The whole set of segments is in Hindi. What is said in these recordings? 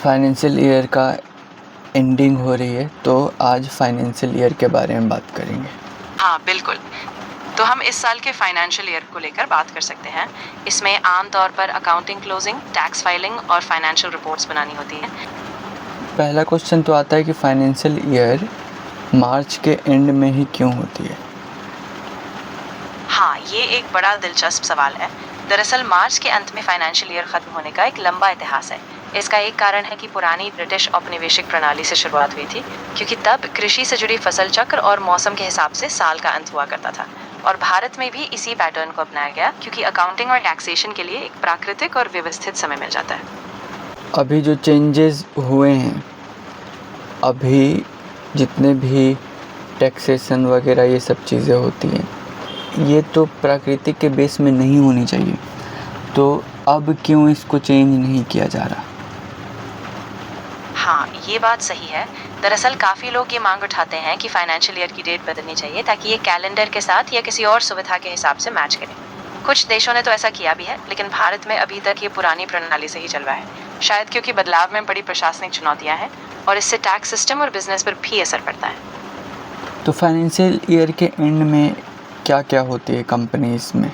फाइनेंशियल ईयर का एंडिंग हो रही है, तो आज फाइनेंशियल ईयर के बारे में बात करेंगे। हाँ बिल्कुल। तो हम इस साल के फाइनेंशियल ईयर को लेकर बात कर सकते हैं। इसमें आमतौर पर अकाउंटिंग क्लोजिंग, टैक्स फाइलिंग और फाइनेंशियल रिपोर्ट्स बनानी होती है। पहला क्वेश्चन तो आता है कि फाइनेंशियल ईयर मार्च के एंड में ही क्यों होती है? हाँ, ये एक बड़ा दिलचस्प सवाल है। दरअसल मार्च के अंत में फाइनेंशियल ईयर खत्म होने का एक लंबा इतिहास है। इसका एक कारण है कि पुरानी ब्रिटिश औपनिवेशिक प्रणाली से शुरुआत हुई थी, क्योंकि तब कृषि से जुड़ी फसल चक्र और मौसम के हिसाब से साल का अंत हुआ करता था। और भारत में भी इसी पैटर्न को अपनाया गया, क्योंकि अकाउंटिंग और टैक्सेशन के लिए एक प्राकृतिक और व्यवस्थित समय मिल जाता है। अभी जो चेंजेस हुए हैं, अभी जितने भी टैक्सेशन वगैरह ये सब चीज़ें होती हैं, ये तो प्राकृतिक के बेस में नहीं होनी चाहिए, तो अब क्यों इसको चेंज नहीं किया जा रहा? हाँ, ये बात सही है। दरअसल काफ़ी लोग ये मांग उठाते हैं कि फाइनेंशियल ईयर की डेट बदलनी चाहिए, ताकि ये कैलेंडर के साथ या किसी और सुविधा के हिसाब से मैच करे। कुछ देशों ने तो ऐसा किया भी है, लेकिन भारत में अभी तक ये पुरानी प्रणाली से ही चल रहा है। शायद क्योंकि बदलाव में बड़ी प्रशासनिक चुनौतियां हैं और इससे टैक्स सिस्टम और बिजनेस पर भी असर पड़ता है। तो फाइनेंशियल ईयर के एंड में क्या क्या होती है कंपनीज में?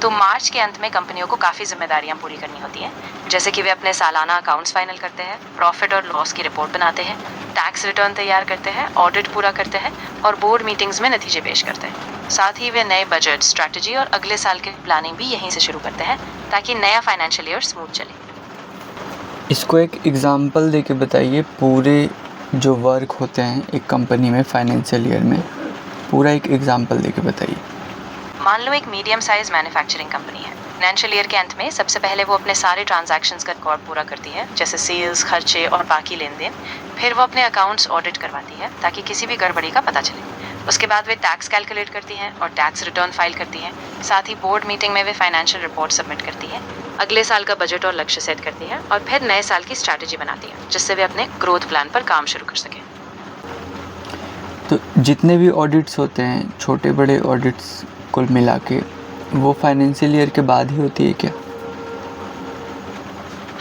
तो मार्च के अंत में कंपनियों को काफ़ी जिम्मेदारियां पूरी करनी होती हैं, जैसे कि वे अपने सालाना अकाउंट्स फाइनल करते हैं, प्रॉफिट और लॉस की रिपोर्ट बनाते हैं, टैक्स रिटर्न तैयार करते हैं, ऑडिट पूरा करते हैं और बोर्ड मीटिंग्स में नतीजे पेश करते हैं। साथ ही वे नए बजट, स्ट्रैटेजी और अगले साल की प्लानिंग भी यहीं से शुरू करते हैं, ताकि नया फाइनेंशियल ईयर स्मूथ चले। इसको एक एग्जांपल देके बताइए, पूरे जो वर्क होते हैं एक कंपनी में फाइनेंशियल ईयर में, पूरा एक एग्जांपल देके बताइए। मान लो एक मीडियम साइज मैन्युफैक्चरिंग कंपनी है। फाइनेंशियल ईयर के अंत में सबसे पहले वो अपने सारे ट्रांजैक्शंस का रिकॉर्ड पूरा करती है, जैसे सेल्स, खर्चे और बाकी लेन देन। फिर वो अपने अकाउंट्स ऑडिट करवाती है, ताकि किसी भी गड़बड़ी का पता चले। उसके बाद वे टैक्स कैलकुलेट करती हैं और टैक्स रिटर्न फाइल करती हैं। साथ ही बोर्ड मीटिंग में वे फाइनेंशियल रिपोर्ट सबमिट करती हैं, अगले साल का बजट और लक्ष्य सेट करती हैं और फिर नए साल की स्ट्रैटेजी बनाती हैं, जिससे वे अपने ग्रोथ प्लान पर काम शुरू कर सकें। तो जितने भी ऑडिट्स होते हैं, छोटे बड़े ऑडिट्स कुल मिला के, वो फाइनेंशियल ईयर के बाद ही होती है क्या?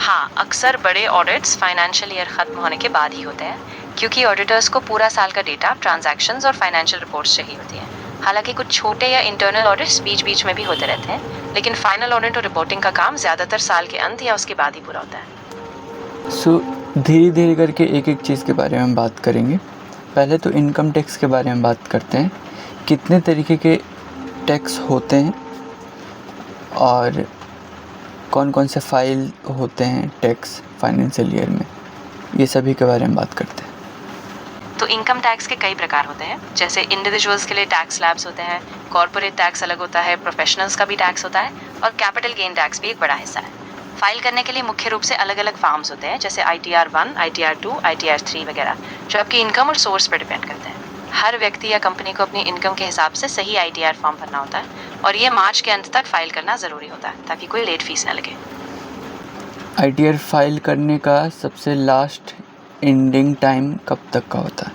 हाँ, अक्सर बड़े ऑडिट्स फाइनेंशियल ईयर खत्म होने के बाद ही होते हैं, क्योंकि ऑडिटर्स को पूरा साल का डेटा, ट्रांजैक्शंस और फाइनेंशियल रिपोर्ट्स चाहिए होती हैं। हालांकि कुछ छोटे या इंटरनल ऑडिट्स बीच बीच में भी होते रहते हैं, लेकिन फाइनल ऑडिट और रिपोर्टिंग का काम ज़्यादातर साल के अंत या उसके बाद ही पूरा होता है। सो धीरे धीरे करके एक एक चीज़ के बारे में हम बात करेंगे। पहले तो इनकम टैक्स के बारे में बात करते हैं। कितने तरीके के टैक्स होते हैं और कौन कौन से फाइल होते हैं टैक्स फाइनेंशियल ईयर में, ये सभी के बारे में बात करते हैं। तो इनकम टैक्स के कई प्रकार होते हैं, जैसे इंडिविजुअल्स के लिए टैक्स स्लैब्स होते हैं, कॉर्पोरेट टैक्स अलग होता है, प्रोफेशनल्स का भी टैक्स होता है और कैपिटल गेन टैक्स भी एक बड़ा हिस्सा है। फाइल करने के लिए मुख्य रूप से अलग अलग फॉर्म्स होते हैं, जैसे ITR 1, ITR 2, ITR 3 वगैरह, जो आपकी इनकम और सोर्स पर डिपेंड करते हैं। हर व्यक्ति या कंपनी को अपनी इनकम के हिसाब से सही ITR फॉर्म भरना होता है और ये मार्च के अंत तक फाइल करना ज़रूरी होता है, ताकि कोई लेट फीस न लगे। ITR फाइल करने का सबसे लास्ट एंडिंग टाइम कब तक का होता है?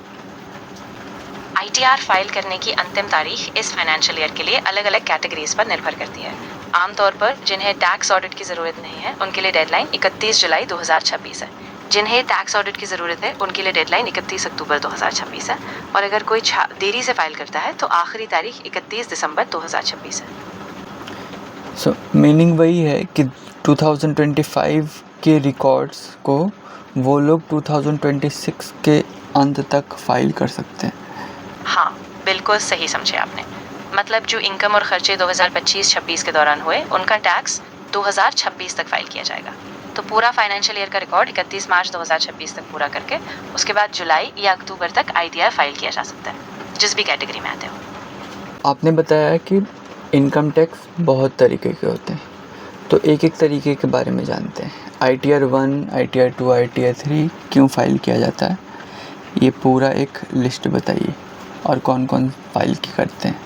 ITR फाइल करने की अंतिम तारीख इस फाइनेंशियल ईयर के लिए अलग अलग कैटेगरीज पर निर्भर करती है। आमतौर पर जिन्हें टैक्स ऑडिट की ज़रूरत नहीं है, उनके लिए डेडलाइन 31 जुलाई 2026 है। जिन्हें टैक्स ऑडिट की ज़रूरत है, उनके लिए डेडलाइन 31 अक्टूबर 2026 है। और अगर कोई देरी से फाइल करता है, तो आखिरी तारीख 31 दिसंबर 2026 है। सो मीनिंग वही है कि 2025 के रिकॉर्ड्स को वो लोग 2026 के अंत तक फाइल कर सकते हैं। हाँ, बिल्कुल सही समझे आपने। मतलब जो इनकम और खर्चे 2025-26 के दौरान हुए, उनका टैक्स 2026 तक फाइल किया जाएगा। तो पूरा फाइनेंशियल ईयर का रिकॉर्ड 31 मार्च 2026 तक पूरा करके उसके बाद जुलाई या अक्टूबर तक ITR फाइल किया जा सकता है, जिस भी कैटेगरी में आते हो। आपने बताया कि इनकम टैक्स बहुत तरीके के होते हैं, तो एक एक तरीके के बारे में जानते हैं। ITR 1, ITR 2, ITR 3 क्यों फाइल किया जाता है, ये पूरा एक लिस्ट बताइए, और कौन कौन फाइल की करते हैं।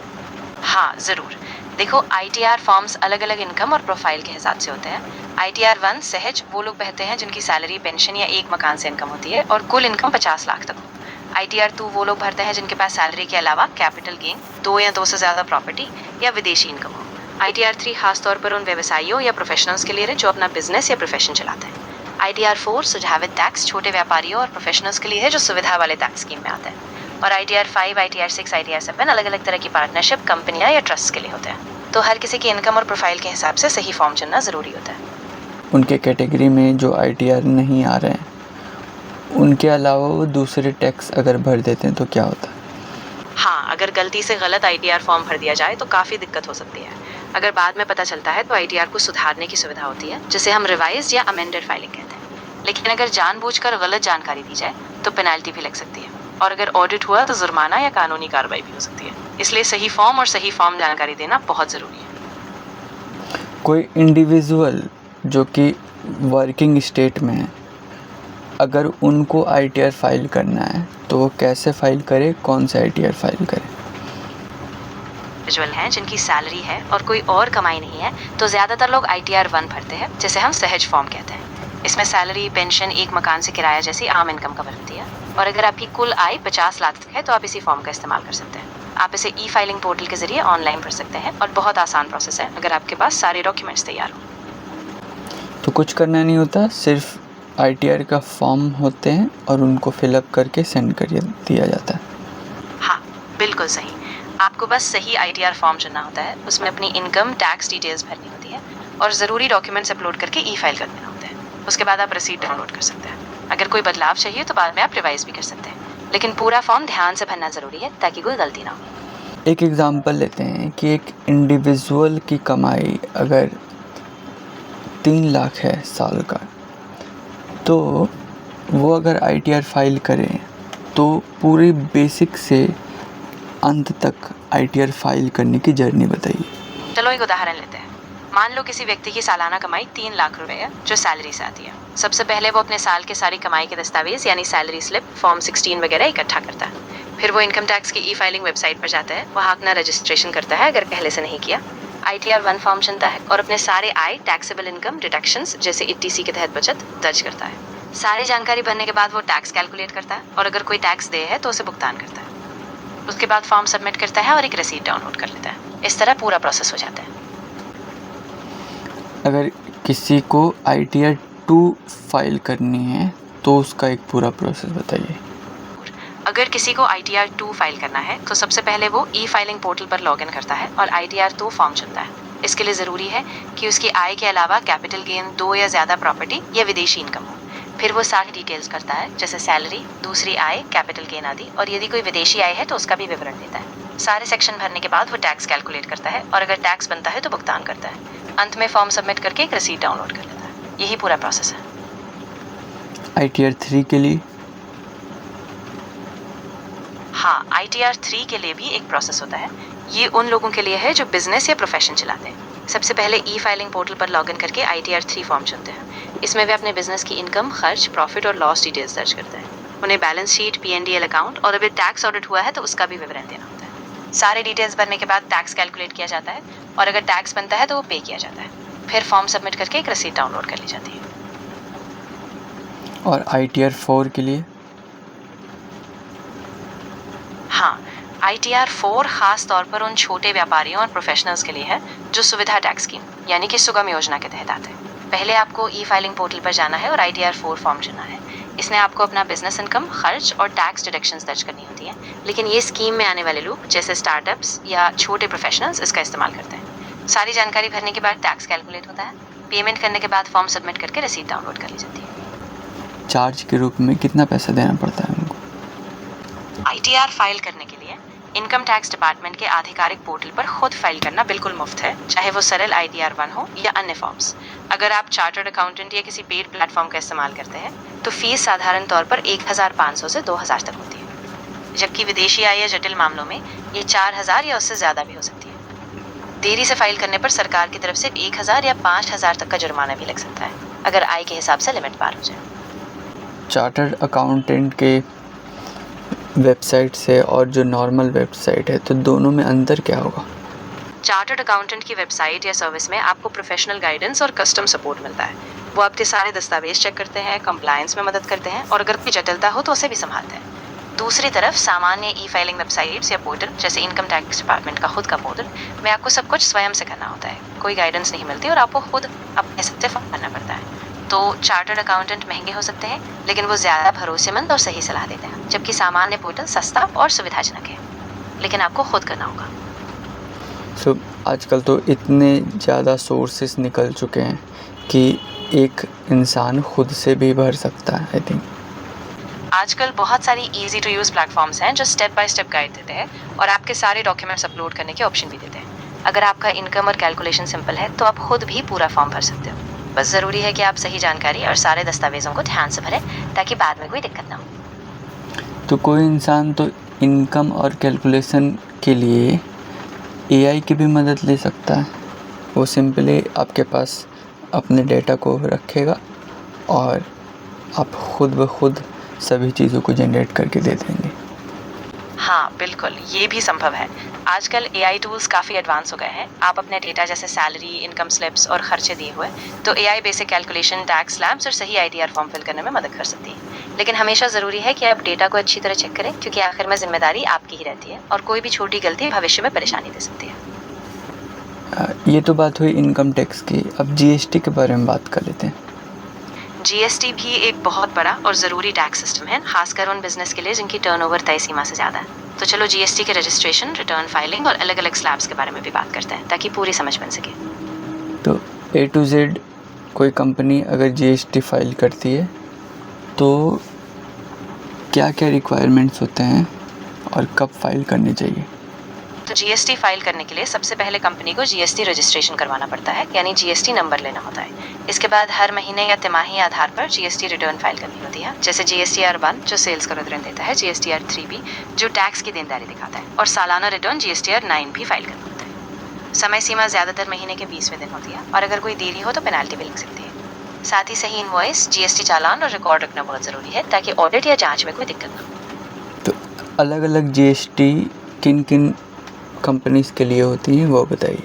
हाँ ज़रूर। देखो, ITR फॉर्म्स अलग अलग इनकम और प्रोफाइल के हिसाब से होते हैं। ITR 1 सहज वो लोग भरते हैं जिनकी सैलरी, पेंशन या एक मकान से इनकम होती है और कुल इनकम 50 लाख तक हो। ITR 2 वो लोग भरते हैं जिनके पास सैलरी के अलावा कैपिटल गेन, 2 या 2 से ज़्यादा प्रॉपर्टी या विदेशी इनकम हो। ITR 3 खासतौर पर उन व्यवसायियों या प्रोफेशनल्स के लिए है जो अपना बिजनेस या प्रोफेशन चलाते हैं। ITR 4 सुझावित टैक्स छोटे व्यापारियों और प्रोफेशनल्स के लिए है जो सुविधा वाले टैक्स स्कीम में आते हैं। और ITR 5, ITR 6, ITR 7 अलग अलग तरह की पार्टनरशिप, कंपनियां या ट्रस्ट के लिए होते हैं। तो हर किसी की इनकम और प्रोफाइल के हिसाब से सही फॉर्म चुनना ज़रूरी होता है। उनके कैटेगरी में जो ITR नहीं आ रहे हैं, उनके अलावा वो दूसरे टैक्स अगर भर देते हैं तो क्या होता है? हाँ, अगर गलती से गलत ITR फॉर्म भर दिया जाए तो काफ़ी दिक्कत हो सकती है। अगर बाद में पता चलता है तो ITR को सुधारने की सुविधा होती है, जिसे हम रिवाइज्ड या अमेंडेड फाइलिंग कहते हैं। लेकिन अगर जानबूझकर गलत जानकारी दी जाए तो पेनल्टी भी लग सकती है, और अगर ऑडिट हुआ तो जुर्माना या कानूनी कार्रवाई भी हो सकती है। इसलिए सही फॉर्म और सही फॉर्म जानकारी देना बहुत ज़रूरी है। कोई इंडिविजुअल जो कि वर्किंग स्टेट में है, अगर उनको ITR फाइल करना है तो वो कैसे फाइल करे, कौन सा ITR फाइल करे? इंडिविजुअल हैं जिनकी सैलरी है और कोई और कमाई नहीं है, तो ज़्यादातर लोग ITR 1 भरते हैं, जिसे हम सहज फॉर्म कहते हैं। इसमें सैलरी, पेंशन, एक मकान से किराया जैसी आम इनकम कवर होती है। और अगर आपकी कुल आय 50 लाख तक है तो आप इसी फॉर्म का इस्तेमाल कर सकते हैं। आप इसे E-फाइलिंग पोर्टल के जरिए ऑनलाइन भर सकते हैं और बहुत आसान प्रोसेस है अगर आपके पास सारे डॉक्यूमेंट्स तैयार हो। तो कुछ करना नहीं होता, सिर्फ ITR का फॉर्म होते हैं और उनको फिलअप करके सेंड कर दिया जाता है। हाँ, बिल्कुल सही। आपको बस सही ITR फॉर्म चुनना होता है, उसमें अपनी इनकम टैक्स डिटेल्स भरनी होती है और ज़रूरी डॉक्यूमेंट्स अपलोड करके E-फाइल कर देना होता है। उसके बाद आप रसीद डाउनलोड कर सकते हैं। अगर कोई बदलाव चाहिए तो बाद में आप रिवाइज भी कर सकते हैं, लेकिन पूरा फॉर्म ध्यान से भरना ज़रूरी है ताकि कोई गलती ना हो। एक एग्ज़ाम्पल लेते हैं कि एक इंडिविजुअल की कमाई अगर 3 लाख है साल का, तो वो अगर ITR फाइल करें तो पूरी बेसिक से अंत तक ITR फाइल करने की जर्नी बताइए। चलो एक उदाहरण लेते हैं। मान लो किसी व्यक्ति की सालाना कमाई 3 लाख रुपए है जो सैलरी से आती है। सबसे पहले वो अपने साल के सारी कमाई के दस्तावेज यानी सैलरी स्लिप, फॉर्म 16 वगैरह इकट्ठा करता है। फिर वो इनकम टैक्स की E-फाइलिंग वेबसाइट पर जाता है, वहाँ अपना रजिस्ट्रेशन करता है अगर पहले से नहीं किया, ITR 1 फॉर्म चुनता है और अपने सारे आय, टैक्सेबल इनकम, डिडक्शंस जैसे ETC के तहत बचत दर्ज करता है। सारी जानकारी भरने के बाद वो टैक्स कैलकुलेट करता है और अगर कोई टैक्स दे है तो उसे भुगतान करता है। उसके बाद फॉर्म सबमिट करता है और एक रसीद डाउनलोड कर लेता है। इस तरह पूरा प्रोसेस हो जाता है। अगर किसी को ITR 2 फाइल करनी है तो उसका एक पूरा प्रोसेस बताइए। अगर किसी को ITR 2 फाइल करना है तो सबसे पहले वो E-फाइलिंग पोर्टल पर लॉगिन करता है और ITR 2 फॉर्म चुनता है। इसके लिए ज़रूरी है कि उसकी आय के अलावा कैपिटल गेन, 2 या ज़्यादा प्रॉपर्टी या विदेशी इनकम हो। फिर वो सारी डिटेल्स करता है जैसे सैलरी, दूसरी आय, कैपिटल गेन आदि, और यदि कोई विदेशी आय है तो उसका भी विवरण देता है। सारे सेक्शन भरने के बाद वो टैक्स कैलकुलेट करता है और अगर टैक्स बनता है तो भुगतान करता है। अंत में फॉर्म सबमिट करके एक रसीद डाउनलोड कर लेता है। यही पूरा प्रोसेस है। ITR 3 के लिए? हाँ, ITR 3 के लिए भी एक प्रोसेस होता है। ये उन लोगों के लिए है जो बिजनेस या प्रोफेशन चलाते हैं। सबसे पहले E-फाइलिंग पोर्टल पर लॉगिन करके ITR 3 फॉर्म चुनते हैं। इसमें वे अपने बिजनेस की इनकम, खर्च, प्रॉफिट और लॉस डिटेल्स दर्ज करते हैं। उन्हें बैलेंस शीट, P&L अकाउंट और अगर टैक्स ऑडिट हुआ है तो उसका भी विवरण देना होता है। सारे डिटेल्स भरने के बाद टैक्स कैलकुलेट किया जाता है और अगर टैक्स बनता है तो वो पे किया जाता है। फिर फॉर्म सबमिट करके एक रसीद डाउनलोड कर ली जाती है। और ITR 4 के लिए? हाँ, ITR 4 खास तौर पर उन छोटे व्यापारियों और प्रोफेशनल्स के लिए है जो सुविधा टैक्स स्कीम यानी कि सुगम योजना के तहत आते हैं। पहले आपको E-फाइलिंग पोर्टल पर जाना है और ITR 4 फॉर्म चुनना है। इसमें आपको अपना बिजनेस इनकम, खर्च और टैक्स डिडक्शंस दर्ज करनी होती है। लेकिन ये स्कीम में आने वाले लोग जैसे स्टार्टअप्स या छोटे प्रोफेशनल्स इसका इस्तेमाल करते हैं। सारी जानकारी भरने के बाद टैक्स कैलकुलेट होता है। पेमेंट करने के बाद फॉर्म सबमिट करके रसीद डाउनलोड कर ली जाती है। चार्ज के रूप में कितना पैसा देना पड़ता है उनको? ITR फाइल करने के लिए इनकम टैक्स डिपार्टमेंट के आधिकारिक पोर्टल पर खुद फाइल करना बिल्कुल मुफ्त है, चाहे वो सरल ITR 1 हो या अन्य फॉर्म्स। अगर आप चार्टर्ड अकाउंटेंट या किसी पेड प्लेटफॉर्म का इस्तेमाल करते हैं तो फीस साधारण तौर पर 1500 से 2000 तक होती है, जबकि विदेशी आय या जटिल मामलों में ये 4000 या उससे ज़्यादा भी हो सकती है। देरी से फाइल करने पर सरकार की तरफ से 1000 या 5000 तक का जुर्माना भी लग सकता है, अगर आय के हिसाब से लिमिट पार हो जाए। चार्टर्ड अकाउंटेंट के वेबसाइट से और जो नॉर्मल वेबसाइट है तो दोनों में अंतर क्या होगा? चार्टर्ड अकाउंटेंट की वेबसाइट या सर्विस में आपको प्रोफेशनल गाइडेंस और कस्टम सपोर्ट मिलता है। वो आपके सारे दस्तावेज चेक करते हैं, कंप्लायंस में मदद करते हैं और अगर कोई जटिलता हो तो उसे भी संभालते हैं। दूसरी तरफ सामान्य E-फाइलिंग वेबसाइट्स या पोर्टल जैसे इनकम टैक्स डिपार्टमेंट का खुद का पोर्टल में आपको सब कुछ स्वयं से करना होता है। कोई गाइडेंस नहीं मिलती और आपको खुद अपने हिसाब से फॉर्म भरना पड़ता है। तो चार्टर्ड अकाउंटेंट महंगे हो सकते हैं, लेकिन वो ज़्यादा भरोसेमंद और सही सलाह देते हैं, जबकि सामान्य पोर्टल सस्ता और सुविधाजनक है, लेकिन आपको खुद करना होगा। सो आजकल तो इतने ज़्यादा सोर्सेस निकल चुके हैं कि एक इंसान खुद से भी भर सकता है, आई थिंक। आजकल बहुत सारी इजी टू यूज़ प्लेटफॉर्म्स हैं जो स्टेप बाय स्टेप गाइड देते हैं और आपके सारे डॉक्यूमेंट्स अपलोड करने के ऑप्शन भी देते हैं। अगर आपका इनकम और कैलकुलेशन सिंपल है तो आप खुद भी पूरा फॉर्म भर सकते हो। बस ज़रूरी है कि आप सही जानकारी और सारे दस्तावेज़ों को ध्यान से भरें ताकि बाद में कोई दिक्कत ना हो। तो कोई इंसान तो इनकम और कैलकुलेशन के लिए एआई की भी मदद ले सकता है। वो सिंपली आपके पास अपने डेटा को रखेगा और आप खुद ब खुद सभी चीज़ों को जनरेट करके दे देंगे। हाँ बिल्कुल, ये भी संभव है। आजकल एआई टूल्स काफ़ी एडवांस हो गए हैं। आप अपने डेटा जैसे सैलरी, इनकम स्लिप्स और खर्चे दिए हुए तो AI basic calculation, tax slabs और सही आईटीआर फॉर्म फिल करने में मदद कर सकती है। लेकिन हमेशा ज़रूरी है कि आप डेटा को अच्छी तरह चेक करें, क्योंकि आखिर में जिम्मेदारी आपकी ही रहती है और कोई भी छोटी गलती भविष्य में परेशानी दे सकती है। ये तो बात हुई इनकम टैक्स की। अब जीएसटी के बारे में बात कर लेते हैं। जीएसटी भी एक बहुत बड़ा और ज़रूरी टैक्स सिस्टम है, खासकर उन बिजनेस के लिए जिनकी टर्नओवर तय सीमा से ज़्यादा है। तो चलो जीएसटी के रजिस्ट्रेशन, रिटर्न फाइलिंग और अलग अलग स्लैब्स के बारे में भी बात करते हैं ताकि पूरी समझ बन सके। तो ए टू जेड कोई कंपनी अगर जीएसटी फाइल करती है तो क्या क्या रिक्वायरमेंट्स होते हैं और कब फाइल करनी चाहिए? तो जीएसटी फाइल करने के लिए सबसे पहले कंपनी को जीएसटी रजिस्ट्रेशन करवाना पड़ता है, यानी जीएसटी नंबर लेना होता है। इसके बाद हर महीने या तिमाही आधार पर जीएसटी रिटर्न फाइल करनी होती है, जैसे जीएसटीआर 1 जो सेल्स का विवरण देता है, जीएसटीआर 3 भी जो टैक्स की देनदारी दिखाता है, और सालाना रिटर्न जीएसटीआर 9 भी फाइल करना होता है। समय सीमा ज़्यादातर महीने के 20वें दिन होती है और अगर कोई देरी हो तो पेनाल्टी भी लग सकती है। साथ ही सही इनवॉइस, जीएसटी चालान और रिकॉर्ड रखना बहुत ज़रूरी है ताकि ऑडिट या जाँच में कोई दिक्कत ना हो। तो अलग अलग जीएसटी किन किन कंपनीज के लिए होती हैं वो बताइए।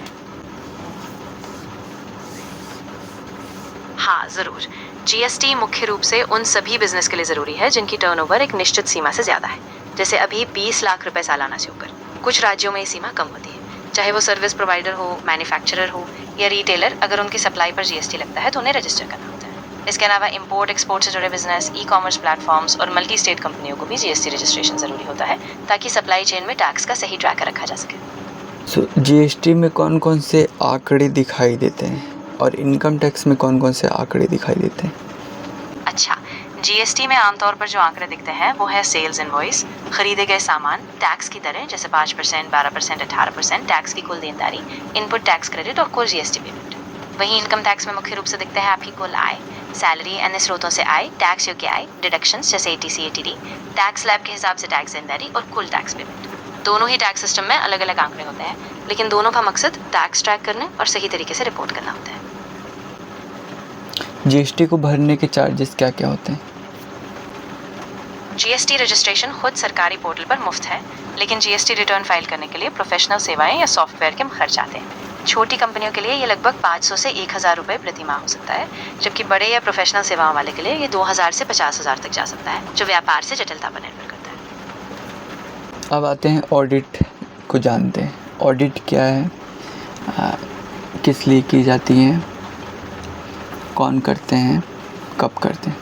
हाँ ज़रूर, जीएसटी मुख्य रूप से उन सभी बिजनेस के लिए ज़रूरी है जिनकी टर्नओवर एक निश्चित सीमा से ज़्यादा है, जैसे अभी 20 लाख रुपए सालाना से ऊपर। कुछ राज्यों में ये सीमा कम होती है, चाहे वो सर्विस प्रोवाइडर हो, मैन्युफैक्चरर हो या रिटेलर। अगर उनकी सप्लाई पर जीएसटी लगता है तो उन्हें रजिस्टर करना होता है। इसके अलावा इंपोर्ट एक्सपोर्ट से जुड़े बिजनेस, ई कॉमर्स प्लेटफॉर्म्स और मल्टी स्टेट कंपनियों को भी जीएसटी रजिस्ट्रेशन ज़रूरी होता है ताकि सप्लाई चेन में टैक्स का सही ट्रैकर रखा जा सके। सो जीएसटी में कौन कौन से आंकड़े दिखाई देते हैं और इनकम टैक्स में कौन कौन से आंकड़े दिखाई देते हैं? अच्छा, जीएसटी में आमतौर पर जो आंकड़े दिखते हैं वो है सेल्स इनवॉइस, खरीदे गए सामान, टैक्स की दरें जैसे 5%, 12%, 18%, टैक्स की कुल देनदारी, इनपुट टैक्स क्रेडिट और कुल जीएसटी पेमेंट। वहीं इनकम टैक्स में मुख्य रूप से दिखते हैं आपकी कुल आय, सैलरी, अन्य स्रोतों से आय, टैक्स योग्य आय, डिडक्शंस जैसे एटीसी, एटीडी, टैक्स स्लैब के हिसाब से टैक्स देनदारी और कुल टैक्स पेमेंट। दोनों ही टैक्स सिस्टम में अलग अलग आंकड़े होते हैं, लेकिन दोनों का मकसद टैक्स ट्रैक करने और सही तरीके से रिपोर्ट करना होता है। जीएसटी को भरने के चार्जेस क्या क्या होते हैं? जीएसटी रजिस्ट्रेशन खुद सरकारी पोर्टल पर मुफ्त है, लेकिन जीएसटी रिटर्न फाइल करने के लिए प्रोफेशनल सेवाएं या सॉफ्टवेयर के खर्च आते हैं। छोटी कंपनियों के लिए ये लगभग 500 से 1000 रुपये प्रति माह हो सकता है, जबकि बड़े या प्रोफेशनल सेवाओं वाले के लिए ये 2000 से 50,000 तक जा सकता है, जो व्यापार से जटिलता पर निर्भर करता है। अब आते हैं ऑडिट को जानते हैं। ऑडिट क्या है, किस लिए की जाती है, कौन करते हैं, कब करते हैं?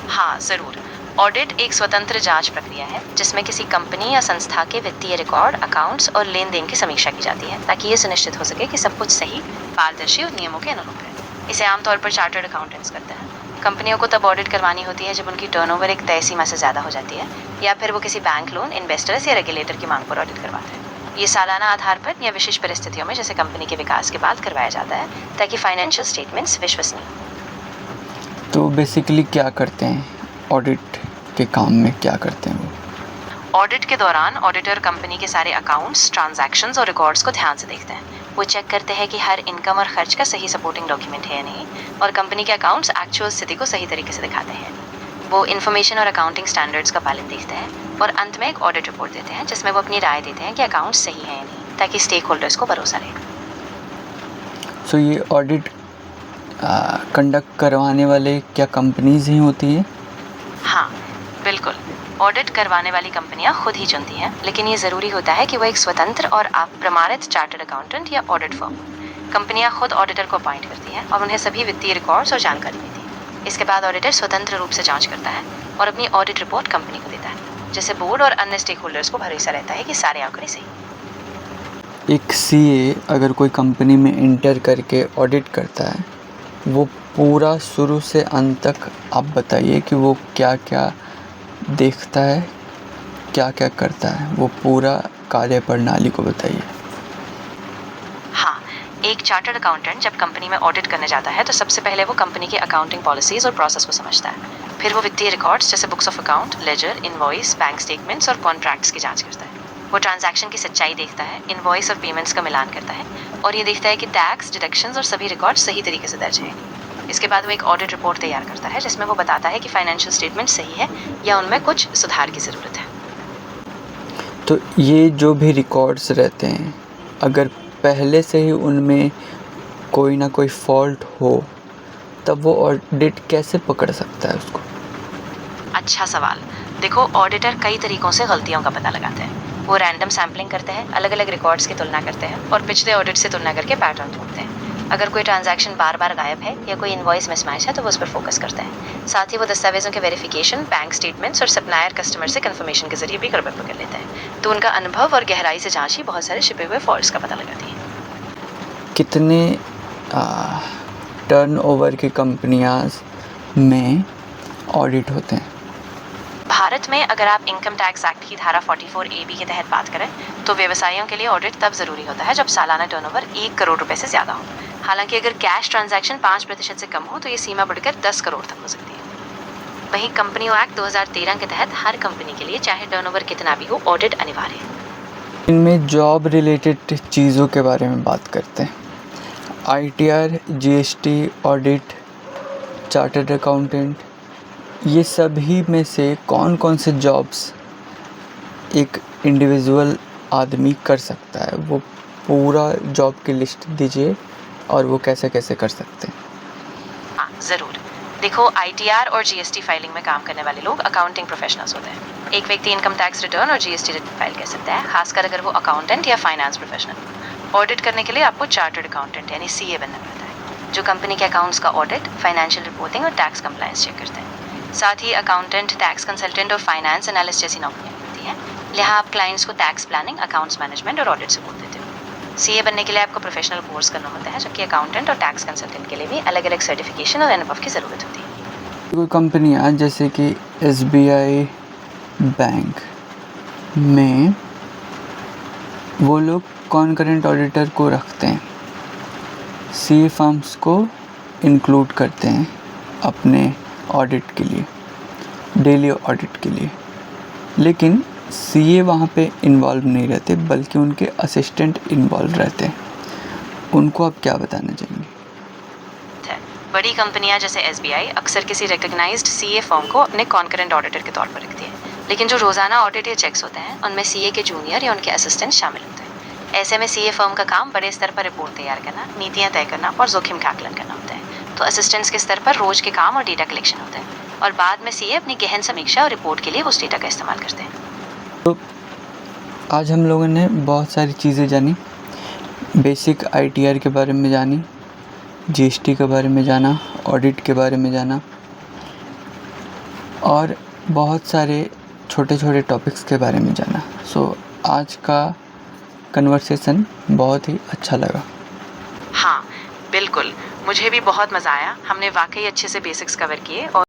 हाँ ज़रूर, ऑडिट एक स्वतंत्र जांच प्रक्रिया है जिसमें किसी कंपनी या संस्था के वित्तीय रिकॉर्ड, अकाउंट्स और लेन देन की समीक्षा की जाती है ताकि ये सुनिश्चित हो सके कि सब कुछ सही, पारदर्शी और नियमों के अनुरूप है। इसे आमतौर पर चार्टर्ड अकाउंटेंट्स करते हैं। कंपनियों को तब ऑडिट करवानी होती है जब उनकी टर्नओवर एक तय सीमा से ज़्यादा हो जाती है, या फिर वो किसी बैंक लोन, इन्वेस्टर्स या रेगुलेटर की मांग पर ऑडिट करवाते हैं। ये सालाना आधार पर या विशेष परिस्थितियों में जैसे कंपनी के विकास के बाद करवाया जाता है ताकि फाइनेंशियल स्टेटमेंट्स विश्वसनीय हो। तो बेसिकली क्या करते हैं ऑडिट के काम में, क्या करते हैं वो? ऑडिट के दौरान ऑडिटर कंपनी के सारे अकाउंट्स, ट्रांजैक्शंस और रिकॉर्ड्स को ध्यान से देखते हैं। वो चेक करते हैं कि हर इनकम और खर्च का सही सपोर्टिंग डॉक्यूमेंट है या नहीं, और कंपनी के अकाउंट्स एक्चुअल स्थिति को सही तरीके से दिखाते हैं। वो इन्फॉर्मेशन और अकाउंटिंग स्टैंडर्ड्स का पालन देखते हैं और अंत में एक ऑडिट रिपोर्ट देते हैं जिसमें वो अपनी राय देते हैं कि अकाउंट्स सही है या नहीं, ताकि स्टेक होल्डर्स को भरोसा रहे। सो ये ऑडिट कंडक्ट करवाने वाले क्या कंपनीज ही होती हैं? हाँ बिल्कुल, ऑडिट करवाने वाली कंपनियां खुद ही चुनती हैं, लेकिन ये ज़रूरी होता है कि वो एक स्वतंत्र और प्रमाणित चार्टर्ड अकाउंटेंट या ऑडिट फर्म। कंपनियां खुद ऑडिटर को अपॉइंट करती हैं और उन्हें सभी वित्तीय रिकॉर्ड्स और जानकारी देती हैं। इसके बाद ऑडिटर स्वतंत्र रूप से जांच करता है और अपनी ऑडिट रिपोर्ट कंपनी को देता है, जिससे बोर्ड और अन्य स्टेक होल्डर्स को भरोसा रहता है कि सारे आंकड़े सही। एक सीए अगर कोई कंपनी में इंटर करके ऑडिट करता है, वो पूरा शुरू से अंत तक आप बताइए कि वो क्या क्या देखता है, क्या क्या करता है, वो पूरा कार्य प्रणाली को बताइए। हाँ, एक चार्टर्ड अकाउंटेंट जब कंपनी में ऑडिट करने जाता है तो सबसे पहले वो कंपनी की अकाउंटिंग पॉलिसीज और प्रोसेस को समझता है। फिर वो वित्तीय रिकॉर्ड्स जैसे books of account, ledger, invoice, bank statements और कॉन्ट्रैक्ट्स की जांच करता है। वो ट्रांजैक्शन की सच्चाई देखता है, इनवॉइस और पेमेंट्स का मिलान करता है और ये देखता है कि टैक्स, डिडक्शंस और सभी रिकॉर्ड सही तरीके से दर्ज हैं। इसके बाद वो एक ऑडिट रिपोर्ट तैयार करता है जिसमें वो बताता है कि फाइनेंशियल स्टेटमेंट सही है या उनमें कुछ सुधार की ज़रूरत है। तो ये जो भी रिकॉर्ड्स रहते हैं, अगर पहले से ही उनमें कोई ना कोई फॉल्ट हो, तब वो ऑडिट कैसे पकड़ सकता है उसको? अच्छा सवाल। देखो, ऑडिटर कई तरीकों से गलतियों का पता लगाते हैं। वो रैंडम सैम्पलिंग करते हैं, अलग अलग रिकॉर्ड्स की तुलना करते हैं और पिछले ऑडिट से तुलना करके पैटर्न ढूंढते हैं। अगर कोई ट्रांजैक्शन बार बार गायब है या कोई इनवॉइस मिसमैच है तो वो उस पर फोकस करते हैं। साथ ही वो दस्तावेजों के वेरिफिकेशन, बैंक स्टेटमेंट्स और सप्लायर कस्टमर से कंफर्मेशन के जरिए भी गड़बड़ पकड़ लेते हैं। तो उनका अनुभव और गहराई से जांच ही बहुत सारे छिपे हुए फॉल्ट्स का पता लगाती है। कितने टर्नओवर की कंपनियां में ऑडिट होते हैं? भारत में अगर आप इनकम टैक्स एक्ट की धारा 44AB के तहत बात करें तो व्यवसायियों के लिए ऑडिट तब जरूरी होता है जब सालाना टर्नओवर 1 करोड़ रुपए से ज्यादा हो। हालांकि अगर कैश ट्रांजैक्शन 5% से कम हो तो ये सीमा बढ़कर 10 करोड़ तक हो सकती है। वहीं कंपनियों एक्ट 2013 के तहत हर कंपनी के लिए चाहे टर्नओवर कितना भी हो, ऑडिट अनिवार्य है। इनमें जॉब रिलेटेड चीज़ों के बारे में बात करते हैं। ITR, GST, audit, chartered accountant, ये सभी में से कौन कौन से जॉब्स एक इंडिविजुअल आदमी कर सकता है? वो पूरा जॉब की लिस्ट दीजिए और वो कैसे कैसे कर सकते हैं। हाँ ज़रूर। देखो, ITR और GST फाइलिंग में काम करने वाले लोग अकाउंटिंग प्रोफेशनल्स होते हैं। एक व्यक्ति इनकम टैक्स रिटर्न और GST रिटर्न फाइल कर सकता है, खासकर अगर वो अकाउंटेंट या फाइनेंस प्रोफेशनल। ऑडिट करने के लिए आपको चार्टर्ड अकाउंटेंट यानी CA बनना पड़ता है, जो कंपनी के अकाउंट्स का ऑडिट, फाइनेंशियल रिपोर्टिंग और टैक्स कंप्लायंस चेक करते हैं। साथ ही अकाउंटेंट, टैक्स कंसल्टेंट और फाइनेंस एनालिस्ट जैसी नौकरियां मिलती हैं। यहाँ आप क्लाइंट्स को टैक्स प्लानिंग, अकाउंट्स मैनेजमेंट और ऑडिट सपोर्ट देते हो। CA बनने के लिए आपको प्रोफेशनल कोर्स करना होता है, जबकि अकाउंटेंट और टैक्स कंसल्टेंट के लिए भी अलग अलग सर्टिफिकेशन और अनुभव की ज़रूरत होती है। कोई कंपनियाँ जैसे कि SBI बैंक में वो लोग कॉन्करेंट ऑडिटर को रखते हैं, CA फर्म्स को इंक्लूड करते हैं अपने ऑडिट के लिए, डेली ऑडिट के लिए। लेकिन CA वहाँ पे इन्वॉल्व नहीं रहते, बल्कि उनके असिस्टेंट इन्वॉल्व रहते हैं। उनको आप क्या बताना चाहेंगे? बड़ी कंपनियां जैसे SBI अक्सर किसी रिकॉग्नाइज्ड CA फर्म को अपने कॉन्करेंट ऑडिटर के तौर पर रखती है, लेकिन जो रोजाना ऑडिट या चेक्स होते हैं उनमें CA के जूनियर या उनके असिस्टेंट शामिल होते हैं। ऐसे में CA फर्म का काम बड़े स्तर पर रिपोर्ट तैयार करना, नीतियां तय करना और जोखिम का आकलन करना होता है। तो असिस्टेंट्स के स्तर पर रोज के काम और डेटा कलेक्शन होता है और बाद में CA अपनी गहन समीक्षा और रिपोर्ट के लिए उस डेटा का इस्तेमाल करते हैं। तो आज हम लोगों ने बहुत सारी चीज़ें जानी, बेसिक ITR के बारे में जानी, GST के बारे में जाना, ऑडिट के बारे में जाना और बहुत सारे छोटे छोटे टॉपिक्स के बारे में जाना। आज का कन्वर्सेशन बहुत ही अच्छा लगा। हाँ बिल्कुल, मुझे भी बहुत मज़ा आया। हमने वाकई अच्छे से बेसिक्स कवर किए और